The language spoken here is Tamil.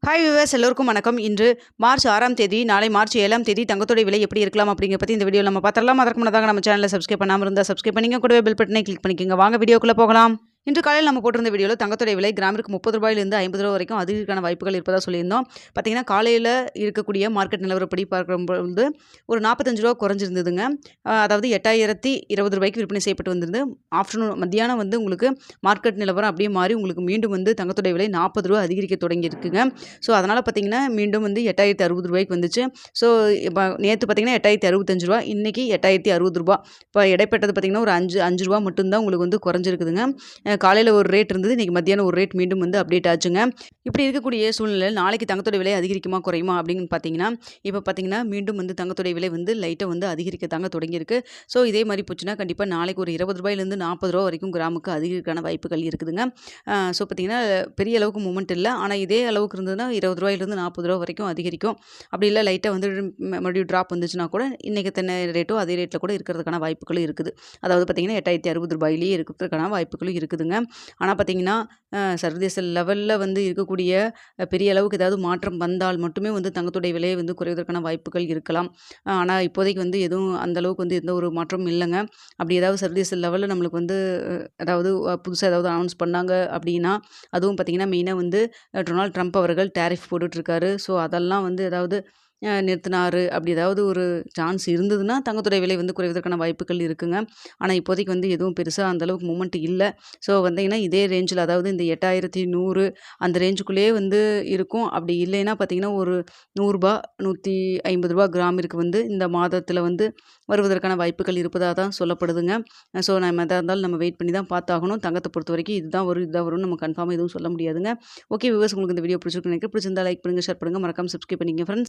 ஹாய் வியூவர்ஸ் எல்லோருக்கும் வணக்கம். இன்று மார்ச் 6ஆம் தேதி, நாளை மார்ச் 7ஆம் தேதி தங்கத்தோட விலை எப்படி இருக்கலாம் அப்படிங்கிற பற்றி இந்த வீடியோவில் நம்ம பார்த்துடலாம். அதற்கு முன்னதாக நம்ம சேனலை சப்ஸ்கிரைப் பண்ணாமல் இருந்தால் சப்ஸ்கிரைப் பண்ணிங்க, கூடவே பெல் பட்டனை கிளிக் பண்ணிக்கோங்க. வாங்க வீடியோக்குள்ளே போகலாம். இன்று காலையில் நம்ம போட்டிருந்த வீடியோவில் தங்கத்தோட விலை கிராமிற்கு 30 ரூபாயிலிருந்து 50 ரூபா வரைக்கும் அதிகரிக்கான வாய்ப்புகள் இருப்பதாக சொல்லியிருந்தோம். பார்த்தீங்கன்னா காலையில் இருக்கக்கூடிய மார்க்கெட் நிலவரப்படி பார்க்கும்போது ஒரு 45 ரூபா குறைஞ்சிருந்ததுங்க. அதாவது 8020 ரூபாய்க்கு விற்பனை செய்யப்பட்டு வந்திருந்து. ஆஃப்டர்நூன் மத்தியானம் வந்து உங்களுக்கு மார்க்கெட் நிலவரம் அப்படியே மாறி உங்களுக்கு மீண்டும் வந்து தங்கத்தோட விலை 40 ரூபா அதிகரிக்க தொடங்கியிருக்குங்க. ஸோ அதனால் பார்த்தீங்கன்னா மீண்டும் வந்து 8060 ரூபாய்க்கு வந்துச்சு. ஸோ இப்போ நேற்று பார்த்தீங்கன்னா 8065 ரூபா, இன்றைக்கி 8060 ரூபா. இப்போ இடைப்பட்டது பார்த்தீங்கன்னா ஒரு 5 ரூபா மட்டும்தான் உங்களுக்கு வந்து குறைஞ்சிருக்குதுங்க. காலையில் ஒரு ரேட் இருந்தது, இன்றைக்கி மத்தியானம் ஒரு ரேட் மீண்டும் வந்து அப்டேட் ஆச்சுங்க. இப்படி இருக்கக்கூடிய சூழ்நிலையில் நாளைக்கு தங்கத்தோட விலை அதிகரிக்குமா குறையுமா அப்படின்னு பார்த்தீங்கன்னா, இப்போ பார்த்தீங்கன்னா மீண்டும் வந்து தங்கத்தோட விலை வந்து லைட்டாக வந்து அதிகரிக்கத்தாங்க தொடங்கியிருக்கு. ஸோ இதே மாதிரி போச்சுன்னா கண்டிப்பாக நாளைக்கு ஒரு 20 ரூபாயிலேருந்து 40 ரூபா வரைக்கும் கிராமுக்கு அதிகரிக்கான வாய்ப்புகள் இருக்குதுங்க. ஸோ பார்த்தீங்கன்னா பெரிய அளவுக்கு மூமெண்ட் இல்லை, ஆனால் இதே அளவுக்கு இருந்ததுன்னா 20 ரூபாயிலேருந்து 40 ரூபா வரைக்கும் அதிகரிக்கும். அப்படி இல்லை லைட்டாக வந்து மறுபடியும் ட்ராப் வந்துச்சுன்னா கூட இன்றைக்கி தன்ன ரேட்டோ அதே ரேட்டில் கூட இருக்கிறதுக்கான வாய்ப்புகளும் இருக்குது. அதாவது பார்த்தீங்கன்னா 8060 ரூபாயிலேயே இருக்கிறதுக்கான வாய்ப்புகளும் இருக்குதுங்க. ஆனால் பார்த்தீங்கன்னா சர்வதேச லெவலில் வந்து இருக்கக்கூடிய பெரிய அளவுக்கு ஏதாவது மாற்றம் வந்தால் மட்டுமே வந்து தங்கத்துடைய விலையை வந்து குறைவதற்கான வாய்ப்புகள் இருக்கலாம். ஆனால் இப்போதைக்கு வந்து எதுவும் அந்த அளவுக்கு வந்து எந்த ஒரு மாற்றமும் இல்லைங்க. அப்படி ஏதாவது சர்வதேச லெவலில் நம்மளுக்கு வந்து அதாவது புதுசாக ஏதாவது அனௌன்ஸ் பண்ணாங்க அப்படின்னா, அதுவும் பார்த்தீங்கன்னா மெயினாக வந்து டொனால்ட் ட்ரம்ப் அவர்கள் டேரிஃப் போட்டுட்ருக்காரு. ஸோ அதெல்லாம் வந்து ஏதாவது நிறுத்தினாரு, அப்படி ஏதாவது ஒரு சான்ஸ் இருந்ததுன்னா தங்கத்துடைய விலை வந்து குறைவதற்கான வாய்ப்புகள் இருக்குங்க. ஆனால் இப்போதைக்கு வந்து எதுவும் பெருசாக அந்தளவுக்கு மூமெண்ட் இல்லை. ஸோ வந்தீங்கன்னா இதே ரேஞ்சில், அதாவது இந்த 8100 அந்த ரேஞ்சுக்குள்ளேயே வந்து இருக்கும். அப்படி இல்லைன்னா பார்த்தீங்கன்னா ஒரு ரூ. 100 ரூ. 150 கிராமிற்கு வந்து இந்த மாதத்தில் வந்து வருவதற்கான வாய்ப்புகள் இருப்பதாக தான் சொல்லப்படுதுங்க. ஸோ நம்ம எதாக இருந்தாலும் நம்ம வெயிட் பண்ணி தான் பார்த்தாகணும். தங்கத்தை பொறுத்த வரைக்கும் இதுதான் வரும் இதுதான் வரும்னு நம்ம கன்ஃபார்மாக எதுவும் சொல்ல முடியாதுங்க. ஓகே வியூவர்ஸ், உங்களுக்கு இந்த வீடியோ பிடிச்சிருக்குன்னு நினைக்கிறேன். பிடிச்சிருந்தா லைக் பண்ணுங்கள், ஷேர் பண்ணுங்கள், மறக்காம சப்ஸ்கிரைப் பண்ணிக்கங்க ஃப்ரெண்ட்ஸ்.